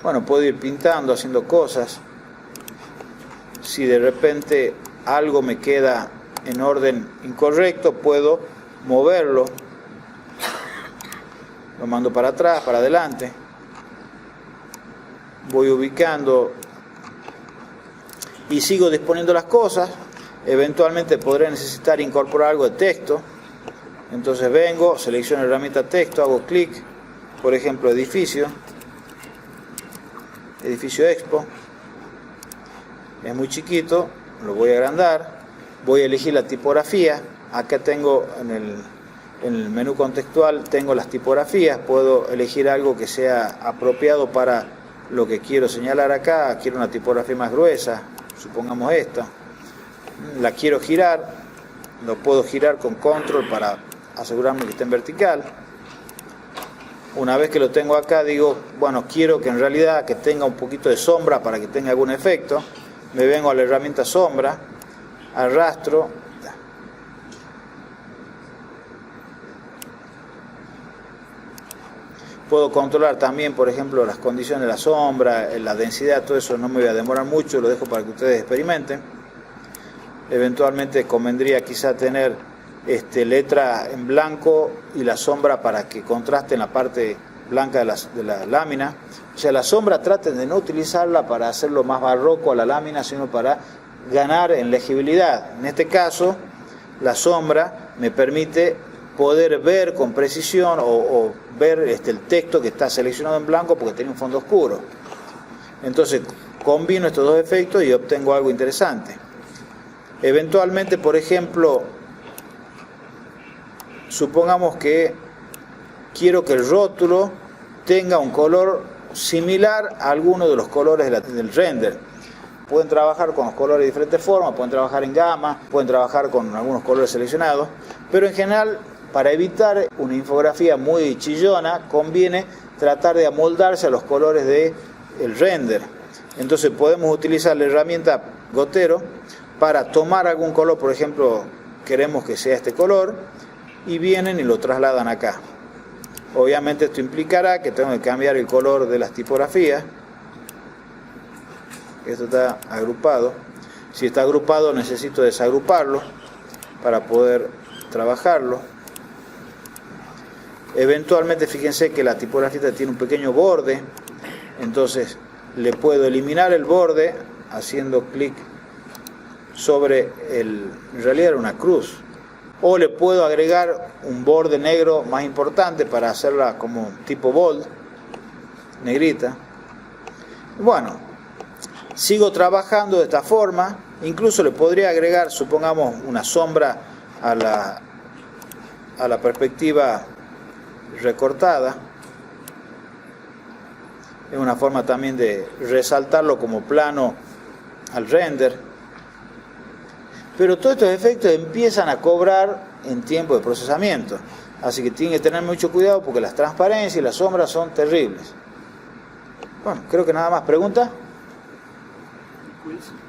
bueno, puedo ir pintando, haciendo cosas. Si de repente algo me queda en orden incorrecto, puedo moverlo, lo mando para atrás, para adelante, voy ubicando y sigo disponiendo las cosas. Eventualmente podré necesitar incorporar algo de texto, entonces vengo, selecciono la herramienta texto, hago clic, por ejemplo edificio Expo, es muy chiquito, lo voy a agrandar, voy a elegir la tipografía. Acá tengo en el menú contextual tengo las tipografías, puedo elegir algo que sea apropiado para lo que quiero señalar acá. Quiero una tipografía más gruesa, supongamos esta. La quiero girar, lo puedo girar con control para asegurarme que esté en vertical. Una vez que lo tengo acá, digo, bueno, quiero que en realidad que tenga un poquito de sombra para que tenga algún efecto. Me vengo a la herramienta sombra, arrastro, puedo controlar también, por ejemplo, las condiciones de la sombra, la densidad, todo eso no me voy a demorar mucho, lo dejo para que ustedes experimenten. Eventualmente convendría quizá tener letra en blanco y la sombra para que contraste en la parte blanca de la lámina. O sea, la sombra traten de no utilizarla para hacerlo más barroco a la lámina, sino para ganar en legibilidad. En este caso, la sombra me permite poder ver con precisión o ver el texto que está seleccionado en blanco porque tiene un fondo oscuro. Entonces, combino estos dos efectos y obtengo algo interesante. Eventualmente, por ejemplo, supongamos que quiero que el rótulo tenga un color similar a alguno de los colores del render. Pueden trabajar con los colores de diferentes formas, pueden trabajar en gama, pueden trabajar con algunos colores seleccionados, pero en general, para evitar una infografía muy chillona, conviene tratar de amoldarse a los colores del render. Entonces podemos utilizar la herramienta gotero para tomar algún color, por ejemplo, queremos que sea este color, y vienen y lo trasladan acá. Obviamente esto implicará que tengo que cambiar el color de las tipografías. Esto está agrupado. Si está agrupado, necesito desagruparlo para poder trabajarlo. Eventualmente, fíjense que la tipografía tiene un pequeño borde, entonces le puedo eliminar el borde haciendo clic sobre en realidad era una cruz, o le puedo agregar un borde negro más importante para hacerla como tipo bold, negrita. Bueno, sigo trabajando de esta forma. Incluso le podría agregar, supongamos, una sombra a la perspectiva recortada. Es una forma también de resaltarlo como plano al render. Pero todos estos efectos empiezan a cobrar en tiempo de procesamiento. Así que tienen que tener mucho cuidado porque las transparencias y las sombras son terribles. Bueno, creo que nada más. ¿Pregunta? Quiz.